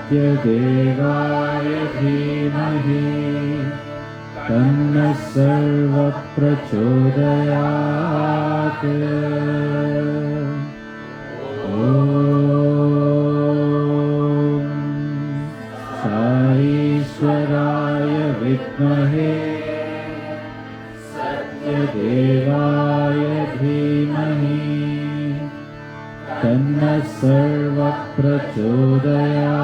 सत्यदेवाय धीमहि तन्नः सर्वः प्रचोदयात्। ईश्वराय विद्महे सत्यदेवाय धीमहि तन्नः सर्वः प्रचोदयात्।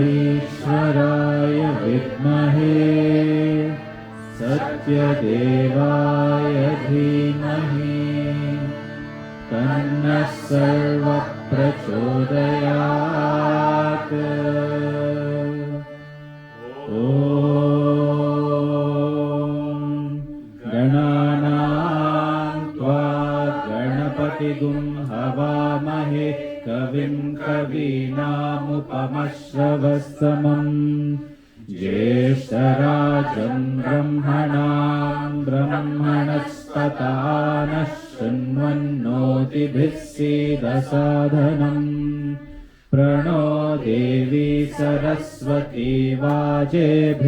ईश्वराय विद्महे सत्यदेवाय धीमहि तन्नः सर्वः प्रचोदयात्। गणानां त्वा गणपतिगुं हवामहे कविं कवीनामुपमश्रवस्तमम् ज्येष्ठराजं ब्रह्मणां ब्रह्मणस्पत नः शृण्वन्नोतिभिः सीदसादनम्। प्रणो देवी सरस्वती वाजेभिर्वाजिनीवती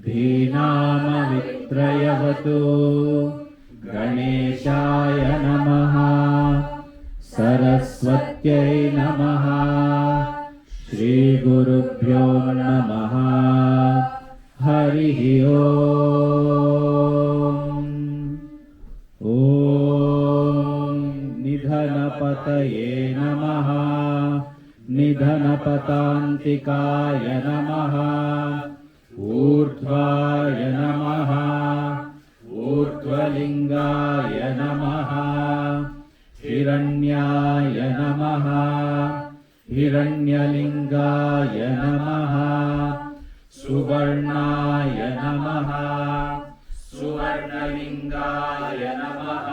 धीनामवित्रयवतु। गणेशाय नमः सरस्वत्यै नमः श्रीगुरुभ्यो नमः। हरिः ॐ निधनपतये नमः निधनपतान्तिकाय नमः। ऊर्ध्वाय नमः ऊर्ध्वलिङ्गाय नमः। हिरण्याय नमः हिरण्यलिङ्गाय नमः। सुवर्णाय नमः सुवर्णलिङ्गाय नमः।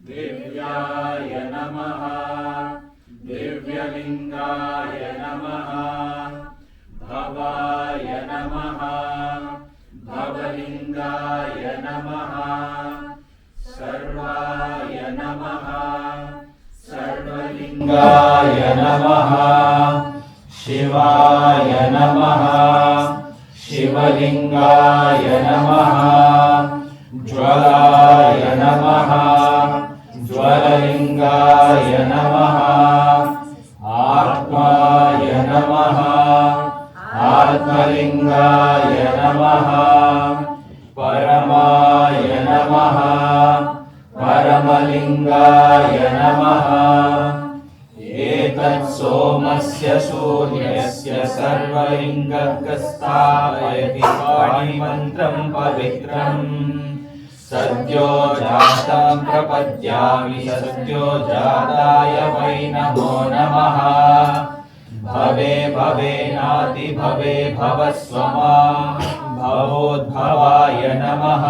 दिव्याय नमः दिव्यलिङ्गाय नमः। भवाय नमः भवलिङ्गाय नमः। सर्वाय नमः सर्वलिङ्गाय नमः। शिवाय नमः शिवलिङ्गाय नमः। ज्वलाय नमः ज्वललिङ्गाय नमः। आत्माय नमः आत्मलिङ्गाय नमः। परमाय नमः परमलिङ्गाय नमः। एतत् सोमस्य सूर्यस्य सर्वलिङ्गस्थापयति पाणिमन्त्रं पवित्रम्। सद्यो जातं प्रपद्यामि सद्यो जाताय वै नमो नमः। भवे भवेनाति भवे भवस्वमा भवोद्भवाय नमः।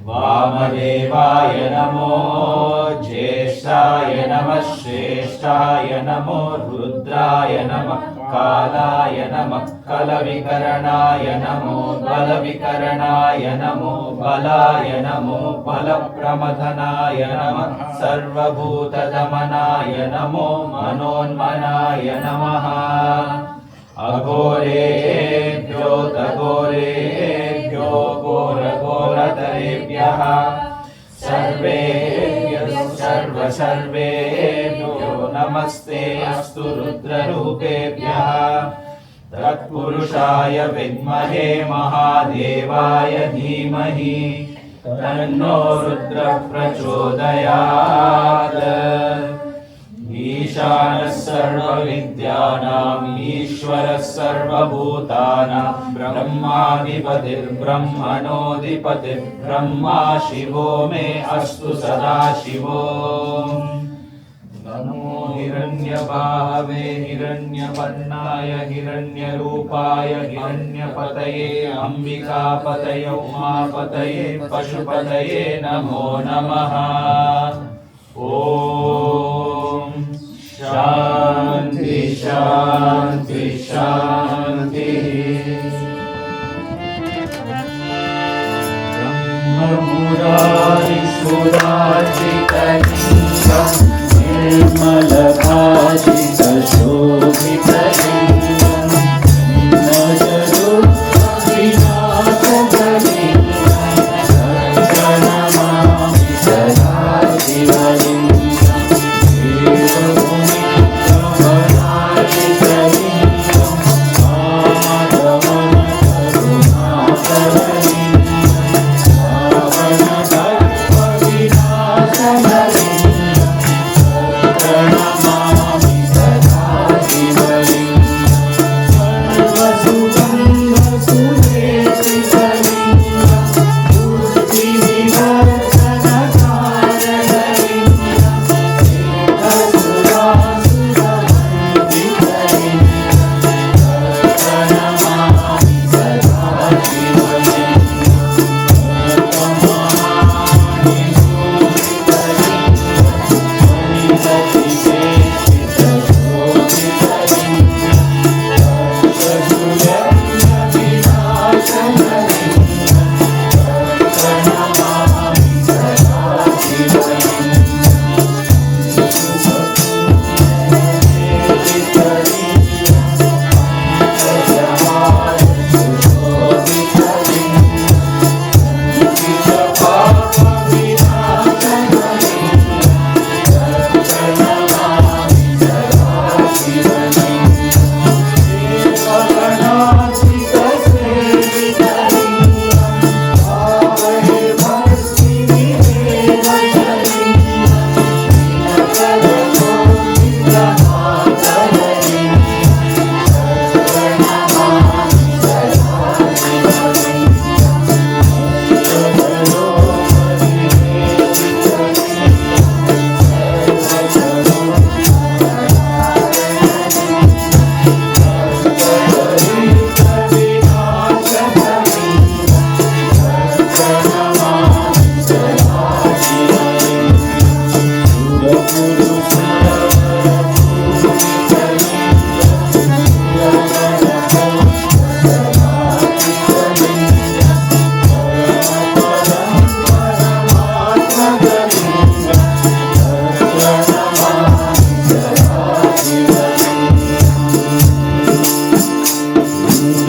वामदेवाय नमो ज्येष्ठाय नमः श्रेष्ठाय नमो रुद्राय नमः। कालाय नमः कलविकरणाय नमो बलविकरणाय नमो बलाय नमो बलप्रमथनाय नमः। सर्वभूतदमनाय नमो मनोन्मनाय नमः। अघोरेभ्यो तघोरेभ्यो घोरघोरतरेभ्यः सर्वेभ्यः सर्वेभ्यो नमस्ते अस्तु रुद्ररूपेभ्यः। तत्पुरुषाय विद्महे महादेवाय धीमहि तन्नो रुद्रः प्रचोदयात्। ईशानः सर्वविद्यानाम् ईश्वरः सर्वभूतानां ब्रह्माधिपतिर्ब्रह्मणोऽधिपतिर्ब्रह्मा शिवो मे अस्तु सदा शिवो। नमो हिरण्यबाहवे हिरण्यवर्णाय हिरण्यरूपाय हिरण्यपतये अम्बिकापतये उमापतये पशुपतये नमो नमः। ॐ शान्ति शान्ति शान्तिः। मुरारिसुरार्चितलिङ्गं निर्मलभाषितशोभितलिङ्गं नमस्करोमि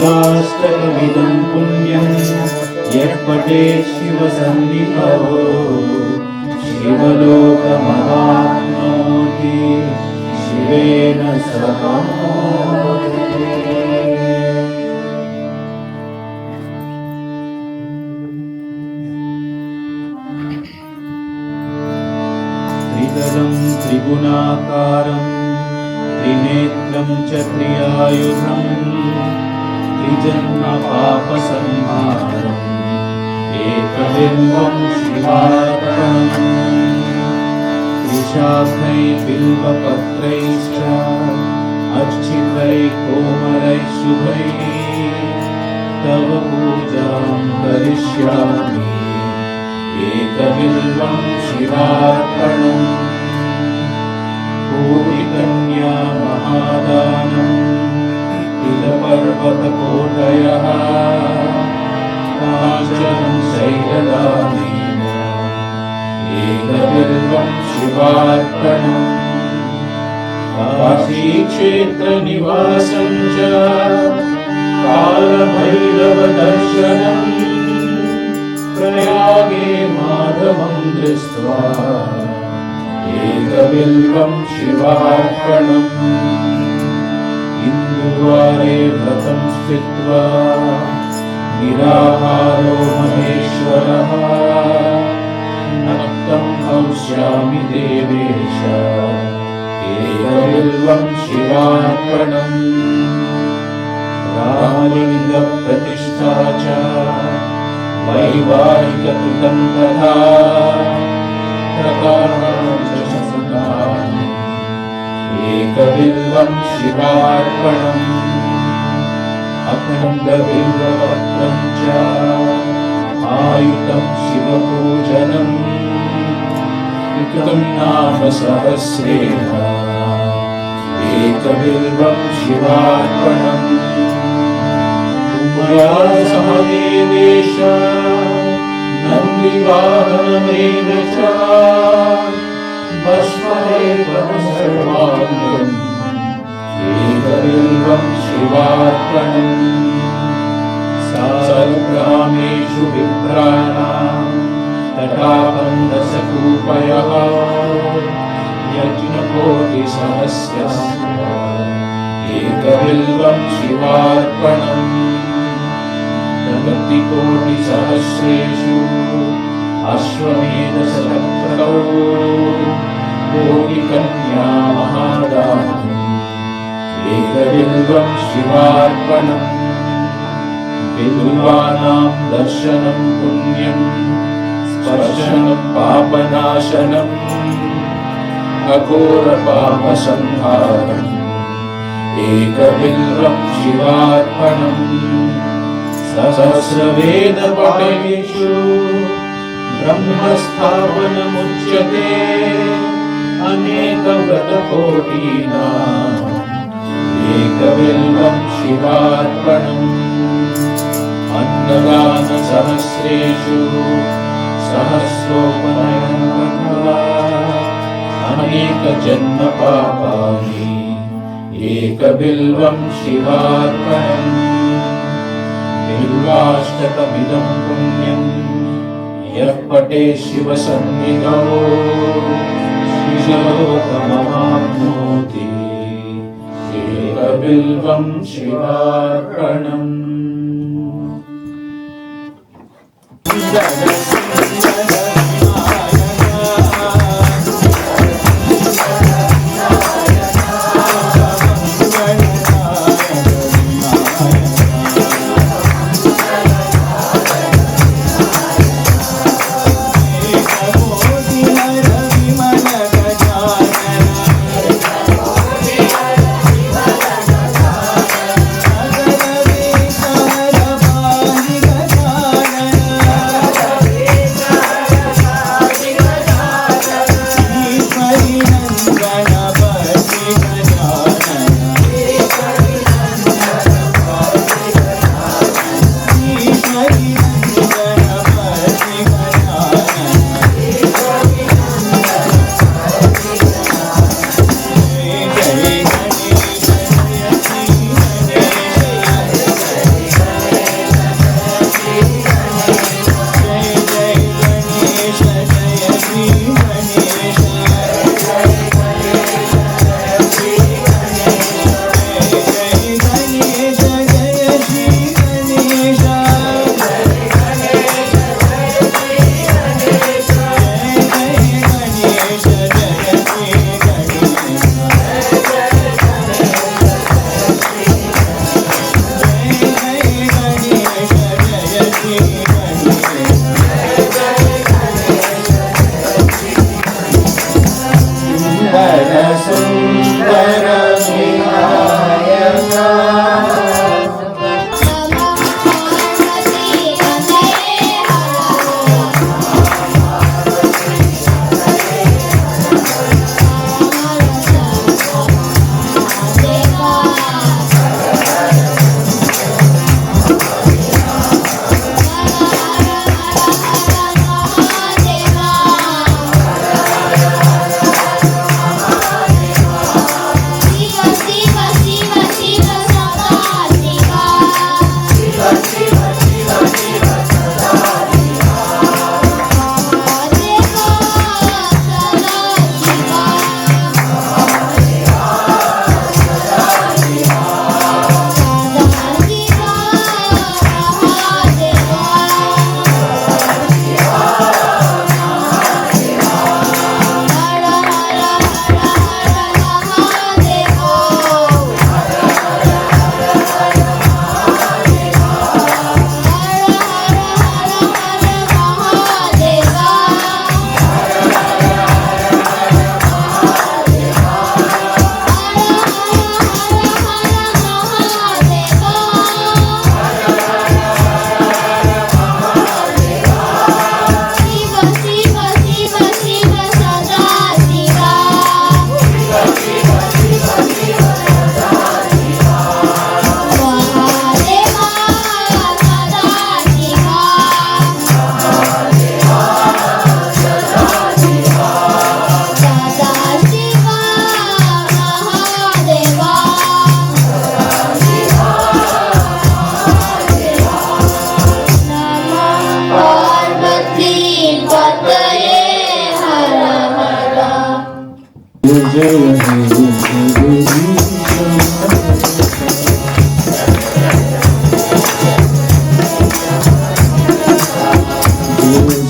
सदा शास्त्रमिदं पुण्यं यः पठेत् शिवसन्निधौ शिवलोकमवाप्नोति शिवेन सह त्रिदलं त्रिगुणाकारं त्रिनेत्रं च त्रियायुधम् त्रिजन्म पापसंहारम् एकबिल्वं शिवार्पणम् त्रिशाखैः बिल्वपत्रैश्च अर्चितैः कोमलैः शुभैः तव पूजां करिष्यामि एकबिल्वं शिवार्पणम् कोटिकन्या महादानम् पर्वतकोटयः काञ्चनं शैलदानेन एकबिल्वं शिवार्पणम् काशीक्षेत्रनिवासं च कालभैरवदर्शनम् प्रयागे माधवं दृष्ट्वा एकबिल्वं शिवार्पणम् इन्दुद्वारे व्रतं स्थित्वा निराहारो महेश्वरः नक्तं हौष्यामि देवेश एकबिल्वं शिवार्पणम् रामलिङ्गप्रतिष्ठा च वैवाहिककृतं तथा एकबिल्वं शिवार्पणम् अखण्डबिल्वपत्रं च आयुतं शिवपूजनम् कृतं नाम सहस्रेण एकबिल्वं शिवार्पणम् मया सह देवेश नन्दिकेश्वरपूजनम् वाहनमेव च भस्मलेपं सर्वाङ्गम् एकबिल्वं शिवार्पणम् सर्वग्रामेषु विप्राणां तटाकं दशकूपयः यज्ञकोटिसहस्रस्य एकबिल्वं शिवार्पणम् प्रगतिकोटिसहस्रेषु अश्वमेधशतक्रतौ कोटिकन्या महादानम् एकबिल्वं शिवार्पणम् बिल्वानां दर्शनं पुण्यं स्पर्शनं पापनाशनम् अघोरपापसंहारम् एकबिल्वं शिवार्पणम् सहस्रवेदपठनेषु ब्रह्मस्थापनमुच्यते अनेकव्रतकोटीनाम् एकबिल्वं शिवार्पणम् अन्नदानसहस्रेषु सहस्रोपनयनकथा अनेकजन्मपापानि एकबिल्वं शिवार्पणम् बिल्वाष्टकमिदं पुण्यं यः पठे शिवसन्निधौ शिवलोकमवाप्नोति एकबिल्वं शिवार्पणम् जय हे जगदीश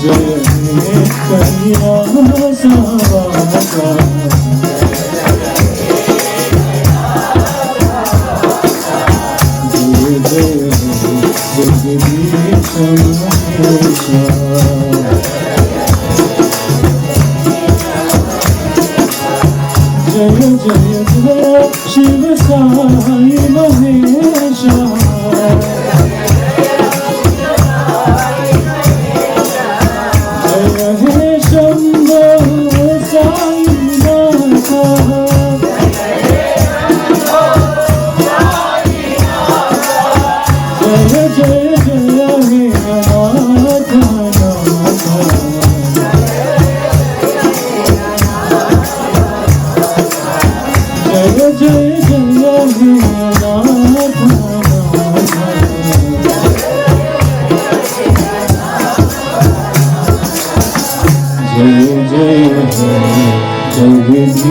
जय हे कैलास वासा जगदीश महेशा जय जय जय शिव साई महेशा जय हे शंभो साई नाथा जय जय जय हे नाथ जय जय जय हे नाथ जय जय हे जगदीश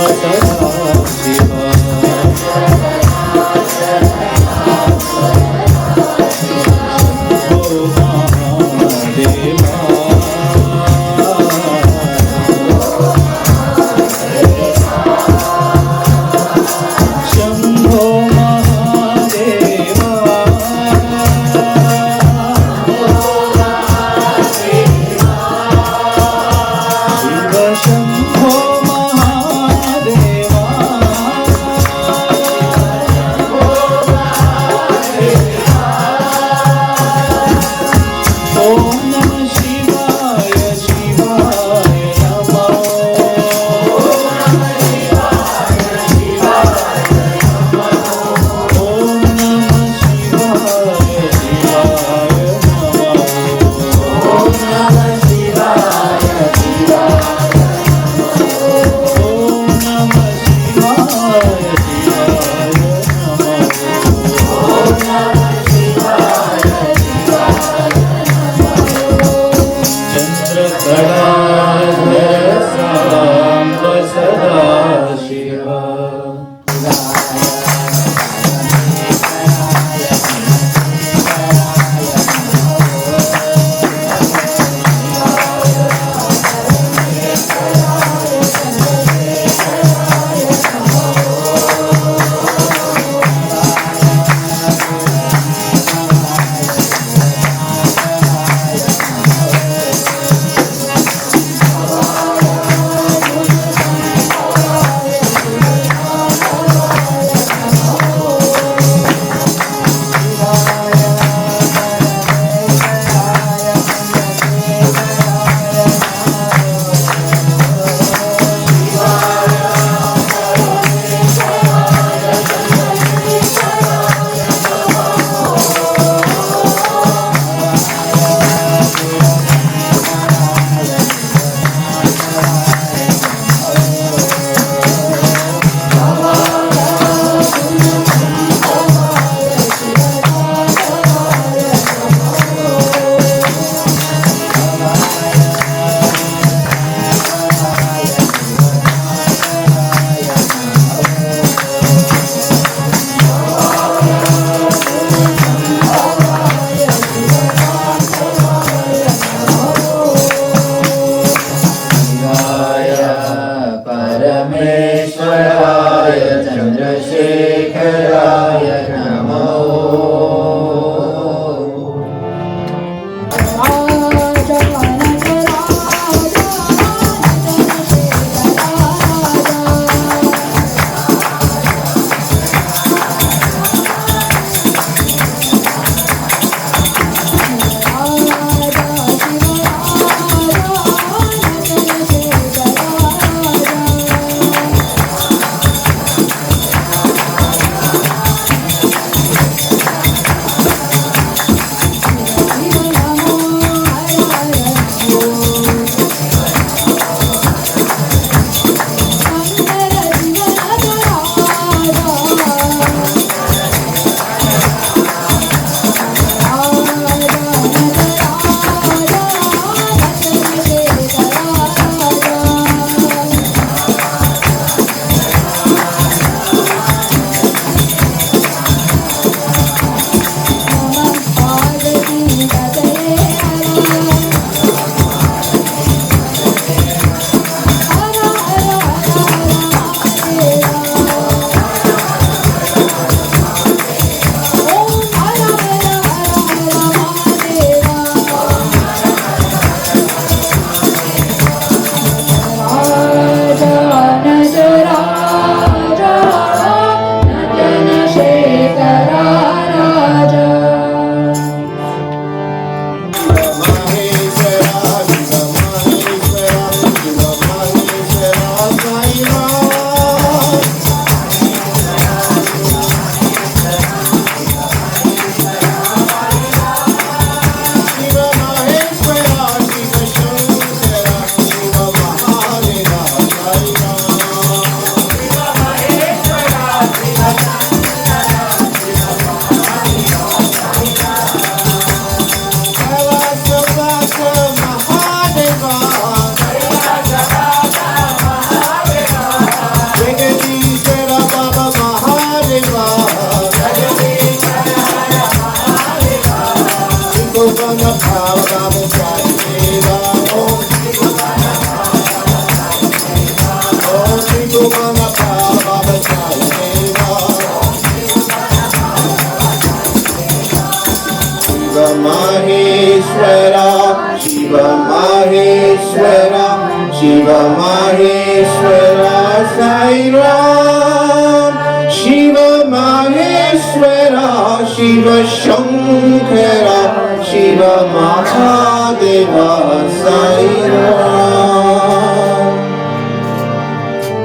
चंद्रकलाधर शिवा शंभो महादेवा शिव शंभो महादेवा ओम नमः शिवाय शिवाय नमः ओम नमः शिवाय शिवाय नमः ओम नमः शिवाय शिवाय ओम नमः शिवाय शिवाय नमः ओम नमः शिवाय चंद्रकलाधर सांब सदा शिवा शिव महेश्वर साई राम शिव महेश्वर शिव शंकर शिव महादेव साई राम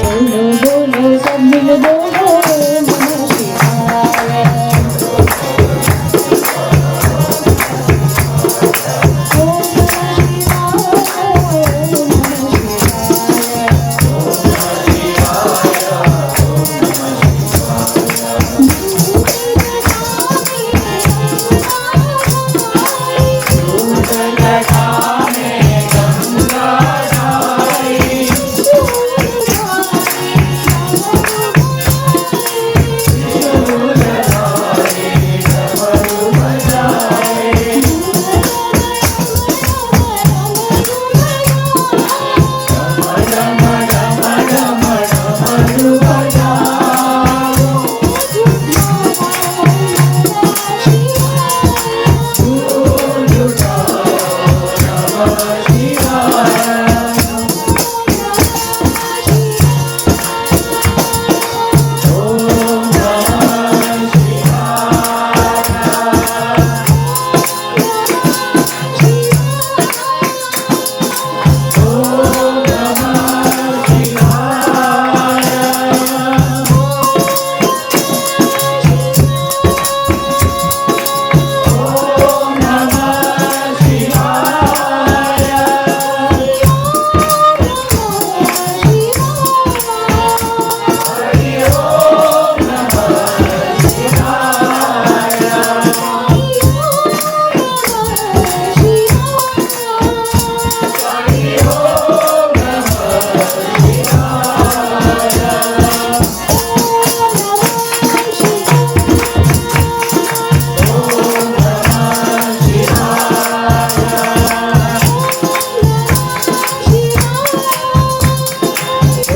बोलो बोलो सब मिल बोलो नमः शिवाय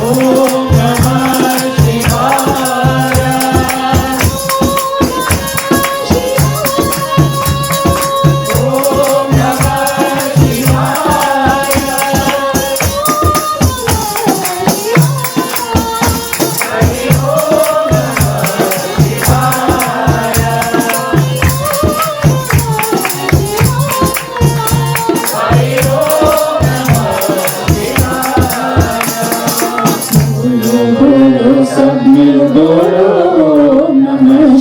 ओम नमः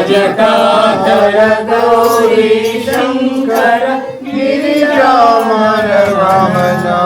जटाधर गौरी शंकर गिरिजामर रमना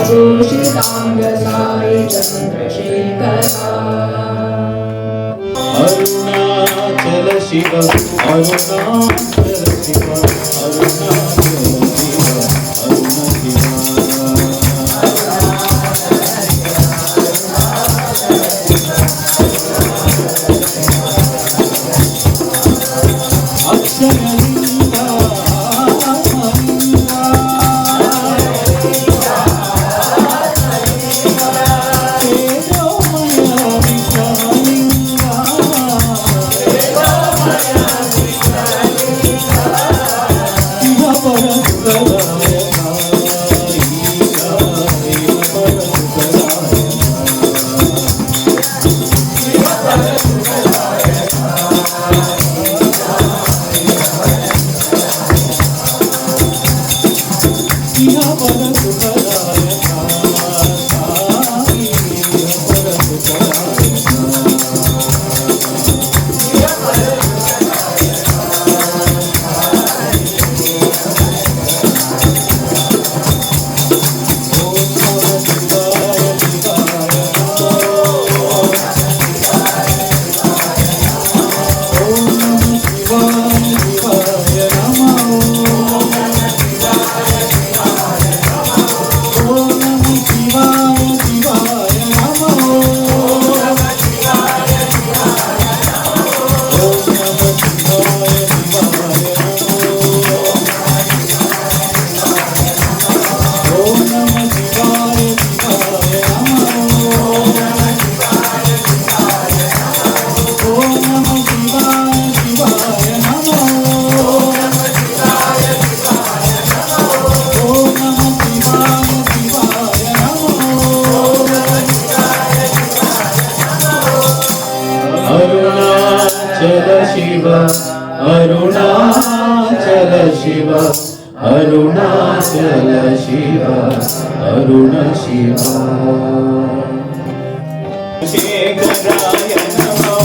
भूषितांग साई चंद्रशेखरा अरुणाचल शिव अरुणाचल शिव अरुणाचल शिव अरुणाचल शिव अरुणाचल शिव अरुण शिव शेखराय नमो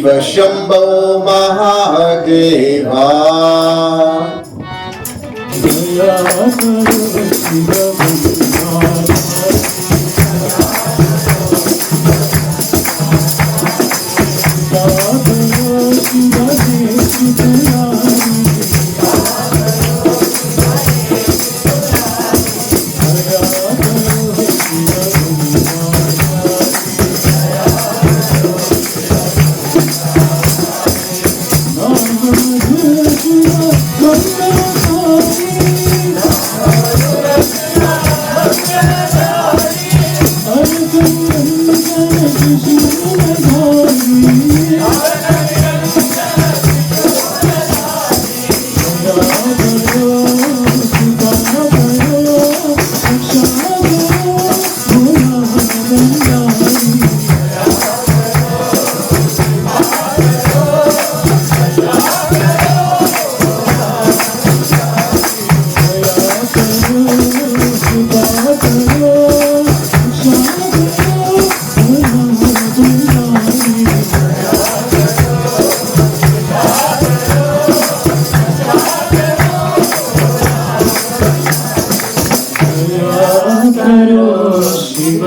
शिव शम्भो महादेवा दया करो शिव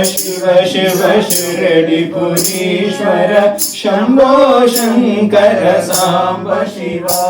शिव शिव शिरडिपुरीश्वर शम्भो शङ्कर साम्ब शिवा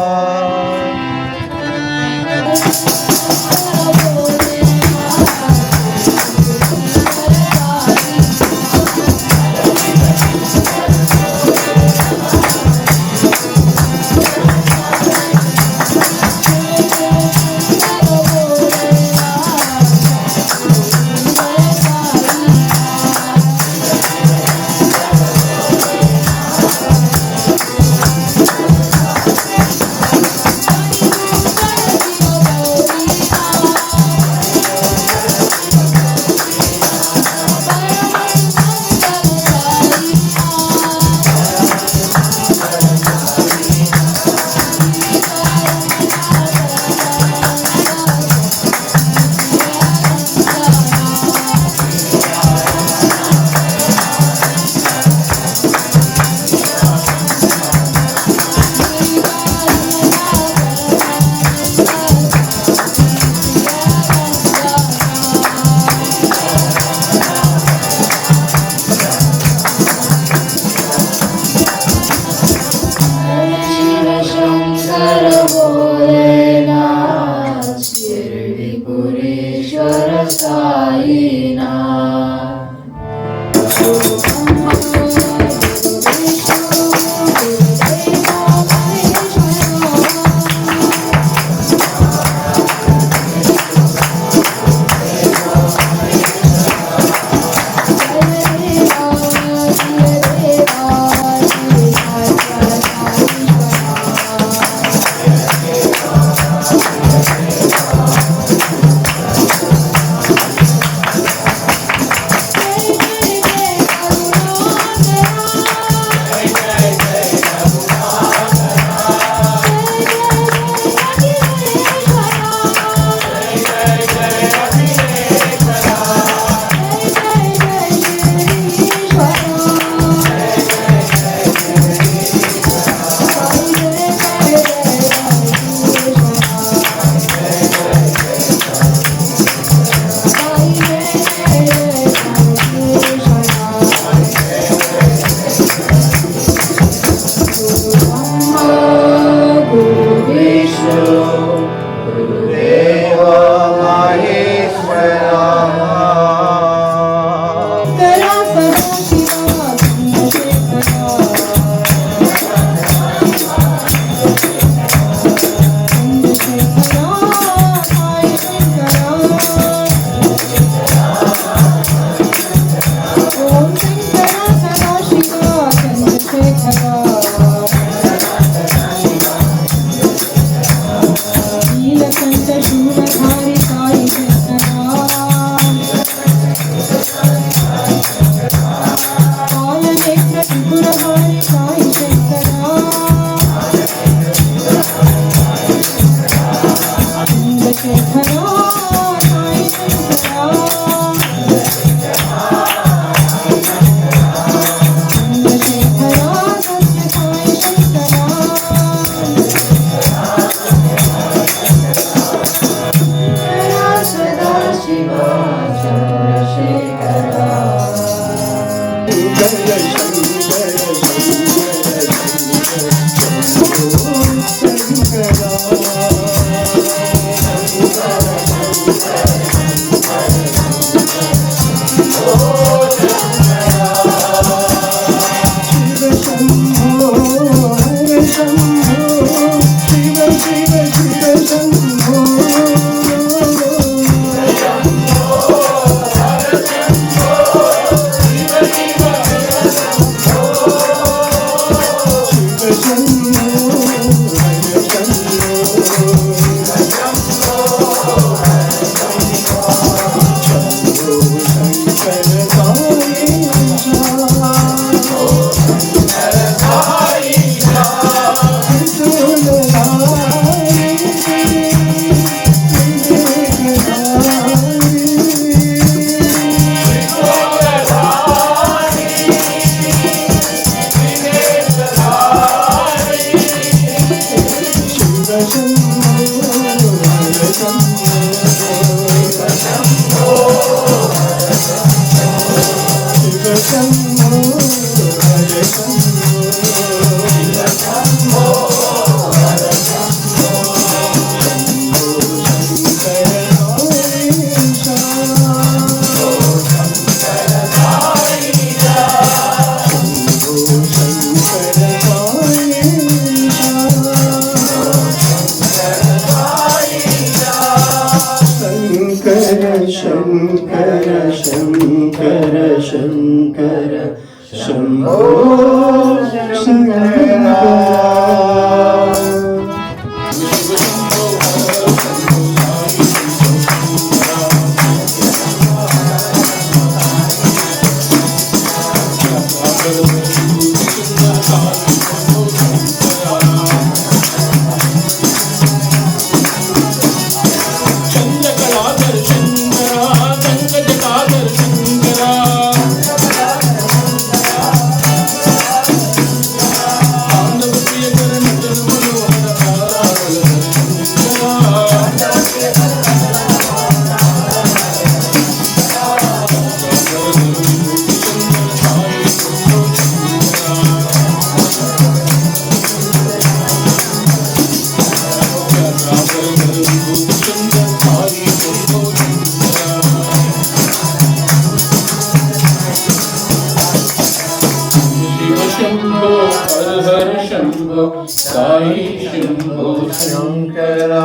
సాయి శంభో శంకరా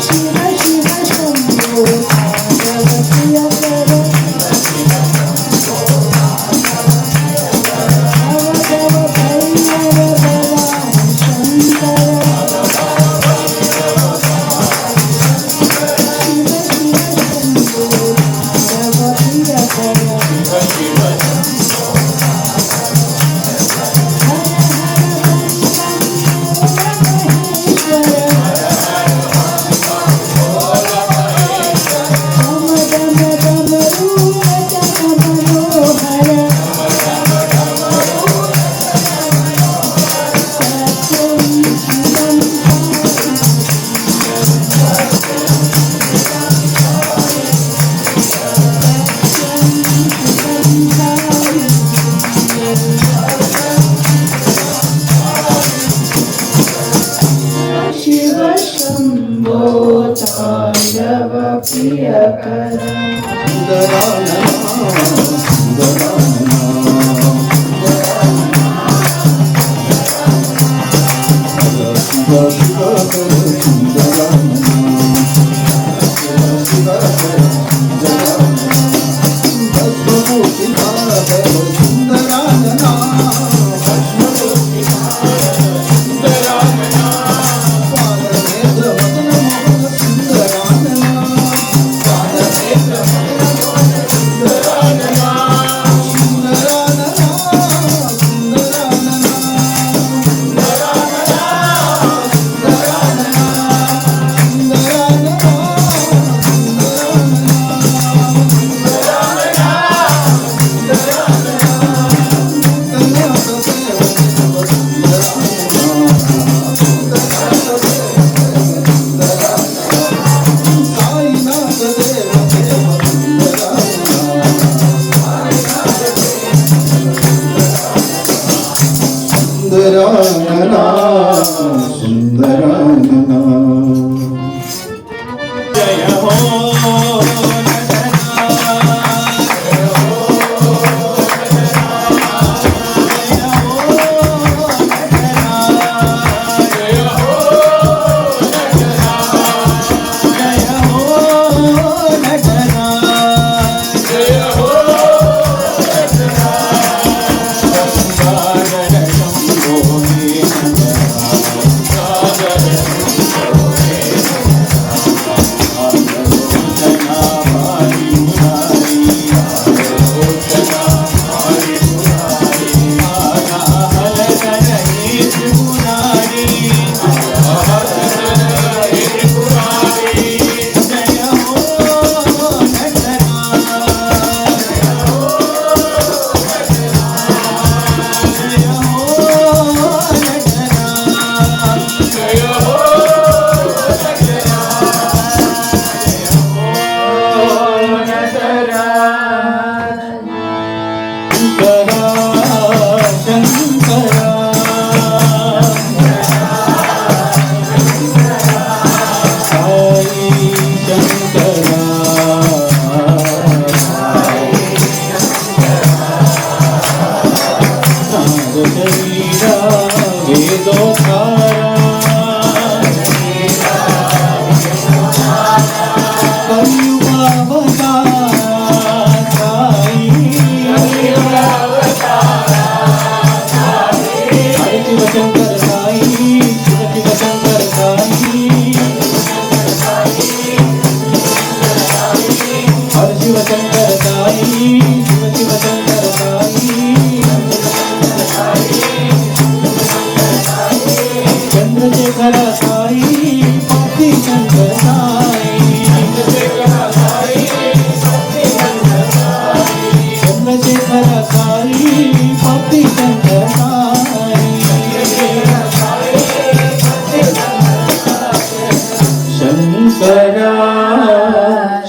శివ శివ శంభో పార్వతీయకర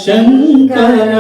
శంకర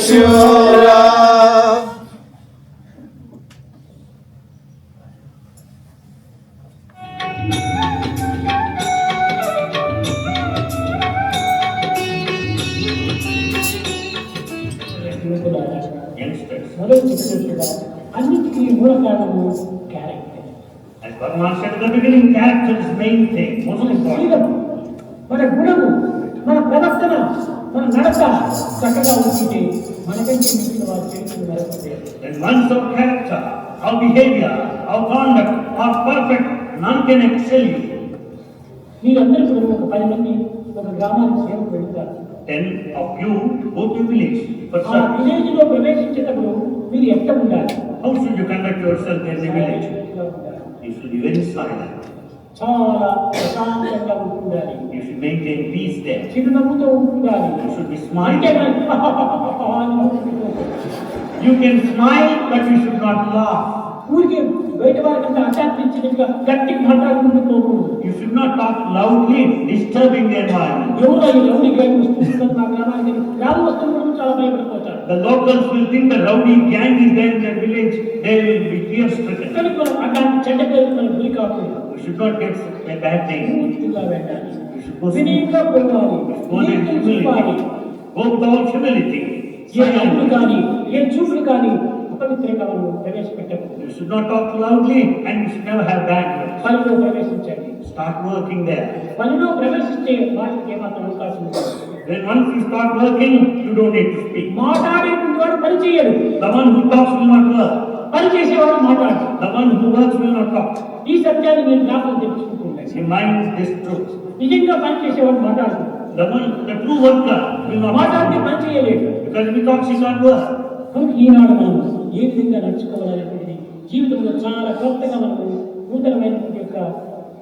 शूरा అన్నిటికీ మూల కారణము character. As Bhagavan said at the beginning, character is main thing, most important. మన గుణము, మన ప్రవర్తన, మన నడక చక్కగా ఉంటే మనకంటే మిగిలిన వారి చరిత్ర నడపే. When once our character, our behavior, our conduct are perfect, none can excel you. మీరందరూ కూడా ఒక 10 మంది ఒక గ్రామానికి సేవకు వెళ్తారు. 10 of you go to village for ఆ service. విలేజ్ లో ప్రవేశించేటప్పుడు మీరు ఎట్లా ఉండాలి? How should you conduct yourself in the village? You should be very silent. చాలా ప్రశాంతంగా ఉండాలి. You should maintain peace there. చిరునవ్వుతో ఉండాలి. You should be అంటే smiling. You can smile, but you should not laugh. ఊరికి బయట వారికంటే అశాంతించినట్టుగా గట్టి మాట్లాడుకుంటూ పోకూడదు. You should not talk loudly, disturbing the environment. ఎవరో ఈ రౌడీ గ్యాంగ్ వస్తున్నారు మా గ్రామానికి, గ్రామం వస్తున్నప్పుడు చాలా భయపడిపోతారు. The locals will think the rowdy gang is there in their village. They will be fear-stricken. కనుక మనం అట్లాంటి చెడ్డ పేరు మనకు గురి కాకూడదు. You should not get a bad name. పూర్తిగా వెళ్ళాలి. You should go వినయంగా పోవాలి. go in నీతిని చూపాలి. humility. Go with all humility. ఏ నవ్వులు కానీ ఏ చూపులు కానీ అపవిత్రంగా మనం ప్రవేశపెట్టకూడదు. You should not talk loudly and you should never have bad words. పనిలో ప్రవేశించండి. Start working there. పనిలో ప్రవేశిస్తే వాటికి ఏమాత్రం అవకాశం ఉంటుంది. Then once you start working, you don't need to speak. మాట్లాడేటువంటి వాడు పని చేయడు. The one who talks will not work. పని చేసేవాడు మాట్లాడు. The one who works will not talk. ఈ సత్యాన్ని మీరు జ్ఞాపకం తెచ్చుకుంటుంటారు. Remind this truth. నిజంగా పని చేసేవాడు మాట్లాడుతున్నాడు. The true worker will not మాట్లాడితే పని చేయలేడు. because if he talks, he can't work. కనుక ఈనాడు మనం ఏ విధంగా నడుచుకోవాలనేది జీవితంలో చాలా కొత్తగా మనం నూతనమైనటువంటి యొక్క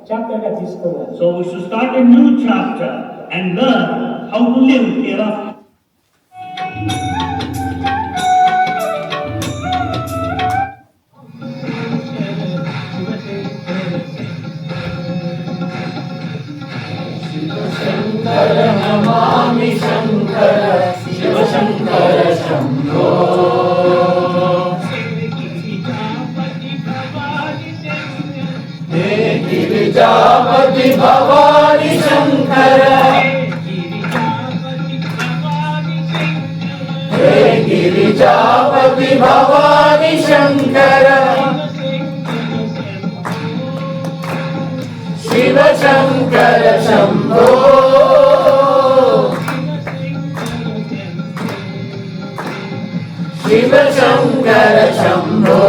చాప్టర్గా తీసుకోవాలి. So we should start a new chapter and learn how to live hereafter. Namami Shankar Shiv Shankar Shambho हे गिरिजापति भवानी शंकर हे गिरिजापति भवानी शंकर शिव शंकर शंभो शिव शंकर शंभो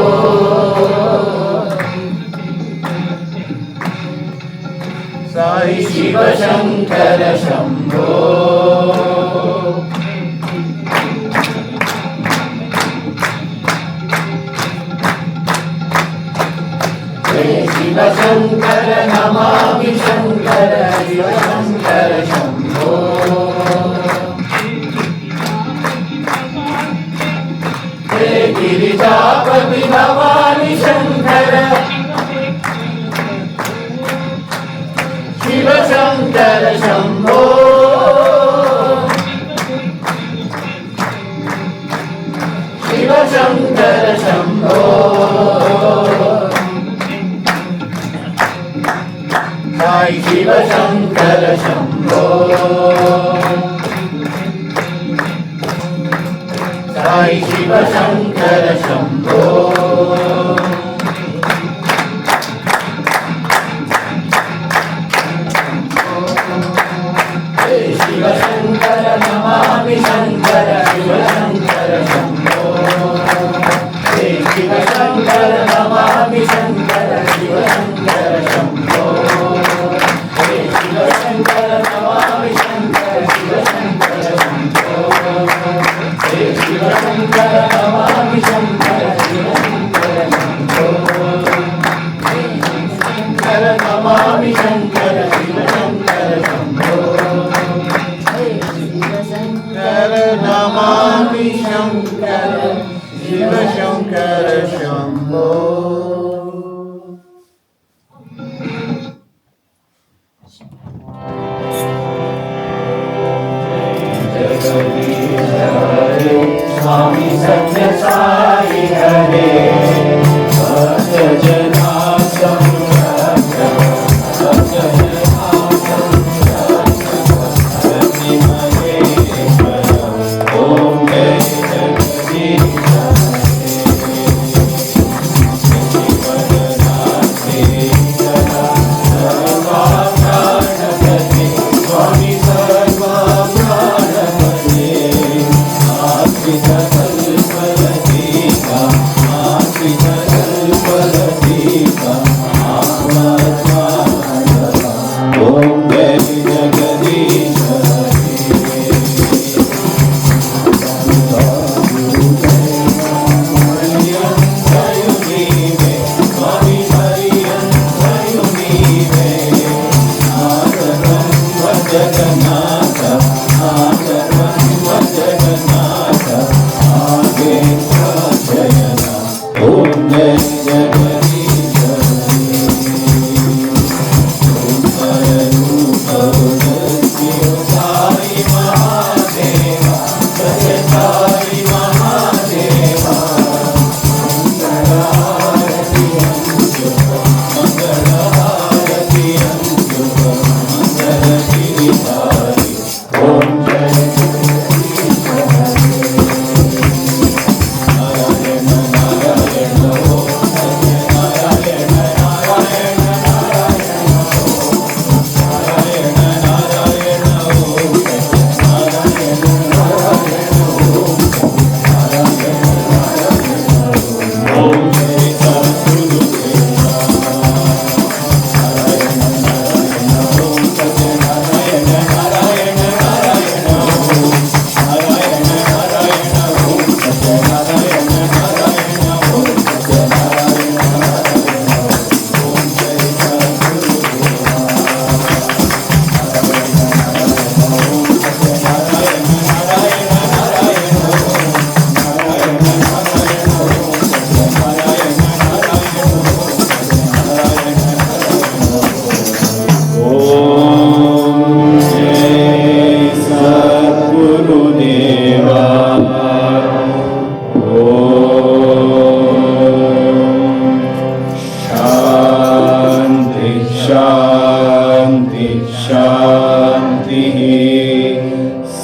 साई शिव शंकर शंभो हे शिव शंकर नमामि शंकर शिव शंकर शंभो हे गिरिजापति भवानी शंकर शिव शंकर शंभो शिव शंकर शंभो साई शिव शंकर शंभो साई शिव शंकर शंभो हे शिव शंकर नमामि शंकर शिव शंकर शंभो हे शिव शंकर नमामि शंकर शिव शंकर शंभो हे शिव शंकर नमामि शंकर शिव शंकर शंभो हे शिव शंकर नमामि शंकर शिव शंकर शंभो हे शंकर नमामि शंकर शिव शंकर शंभो हे शिव शंकर नमामि शंकर शिव शंकर शंभो जगदीश हरे स्वामी सत्य साई हरे भक्त जना संरक्षक भक्त जना संरक्षक महेश्वर ओम जय जगदीश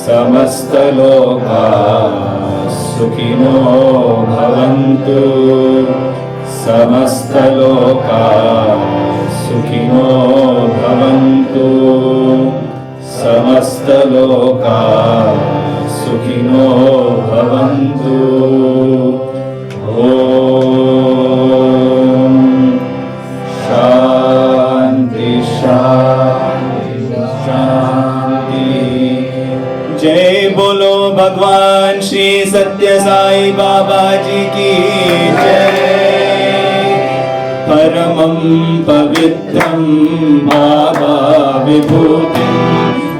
समस्तलोका सुखिनो भवन्तु समस्तलोका सुखिनो भवन्तु समस्तलोका सुखिनो भवन्तु ॐ शान्ति शान्ति शान्ति। जय बोलो भगवान श्री सत्य साई बाबा जी की जय। परमं पवित्रं बाबा विभूतिं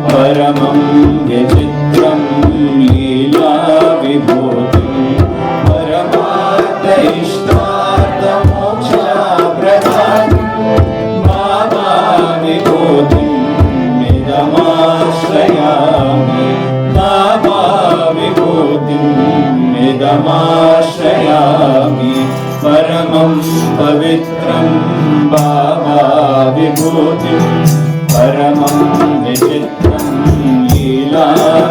परमं विचित्रं लीला विभूतिं परमार्थ इष्टार्थ मोक्षप्रदानं बाबा विभूतिं मिदमाश्रयामि बाबा विभूतिं मिदमाश्रयामि परमं पवित्रं बाबा विभूतिं परमं विचित्रं लीला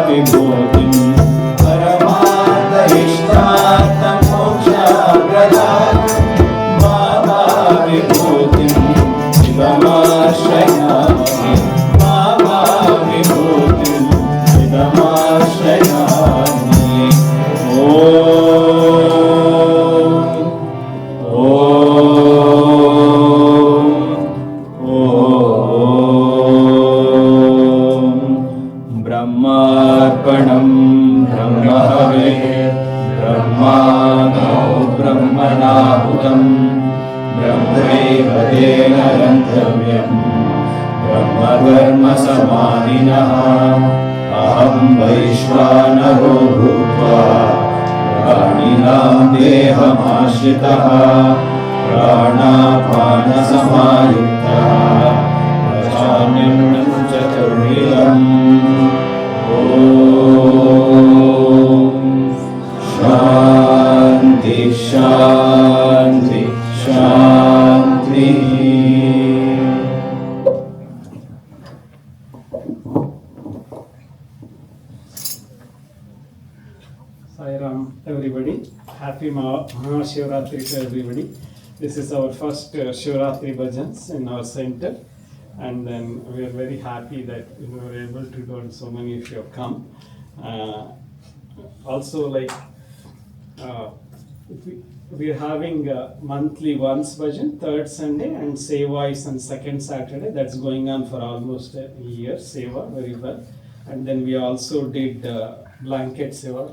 विभूतिं परमार्थ इष्टार्थ मोक्षप्रदानं बाबा विभूतिं मिदमाश्रयामि बाबा विभूतिं मिदमाश्रयामि। ब्रह्मार्पणं ब्रह्महवे ब्रह्माणो ब्रह्मणाहुतं ब्रह्मैव तेन गन्तव्यं ब्रह्मकर्मसमाधिनः अहं वैश्वानरो भूत्वा प्राणिनां देहमाश्रितः प्राणापानसमायुक्तः पचाम्यन्नं चतुर्विधम्। ॐ Sai Ram, everybody. Happy Mahashivratri to everybody. This is our first Shivratri bhajans in our center, and then we are very happy that we were able to do, and so many of you have come. Also, like we are having monthly once bhajan, third Sunday, and Seva is on second Saturday. That's going on for almost a year. Seva very well, and then we also did blanket Seva,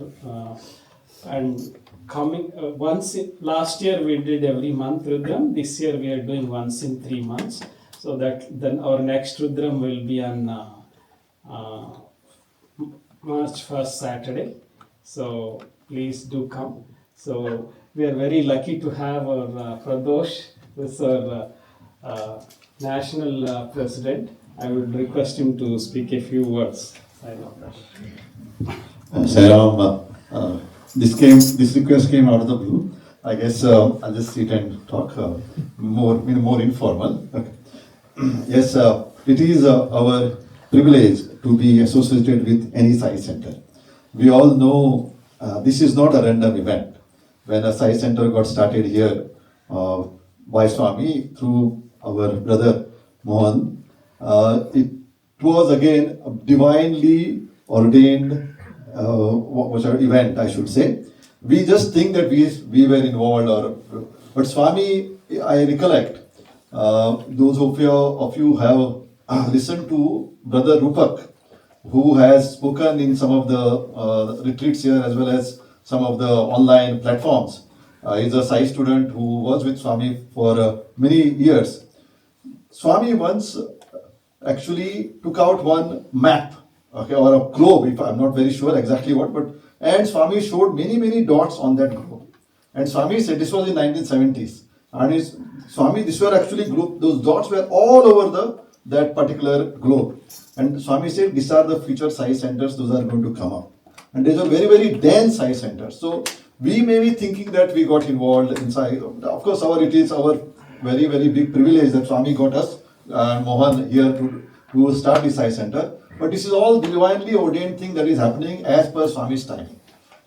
and coming once last year we did every month Rudram. This year we are doing once in 3 months. So that then our next Rudram will be on March 1st Saturday. So please do come. So we are very lucky to have our Pradosh, who is our national president. I would request him to speak a few words. Sairam, this request came out of the blue. I guess I'll just sit and talk more informal. Okay. Yes, it is our privilege to be associated with any Sai Center. We all know this is not a random event. When a Sai Center got started here by Swami through our brother Mohan, it was again a divinely ordained event, I should say. We just think that we were involved, but Swami, I recollect, those of you have listened to Brother Rupak, who has spoken in some of the retreats here as well as some of the online platforms. He's a Sai student who was with Swami for many years. Swami once actually took out one map, okay, or a globe, if I'm not very sure exactly what, and Swami showed many dots on that globe. And Swami said, this was in 1970s, and Swami, these were actually those dots were all over that particular globe. And Swami said, these are the future Sai centers, those are going to come up. And these are very dense Sai centers. So we may be thinking that we got involved in Sai. Of course, it is our very big privilege that Swami got us and Mohan here to start the Sai center. But this is all divinely ordained thing that is happening as per Swami's timing.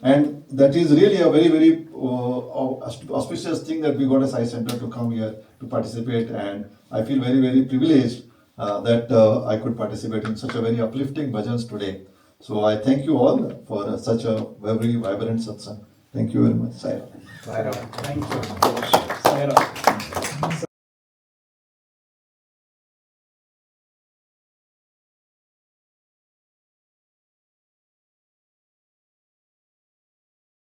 And that is really a very auspicious thing that we got a Sai center to come here to participate. And I feel very privileged that I could participate in such a very uplifting bhajans today. So I thank you all for such a very vibrant satsang. Thank you very much. Sai Ram. Thank you. Sai Ram.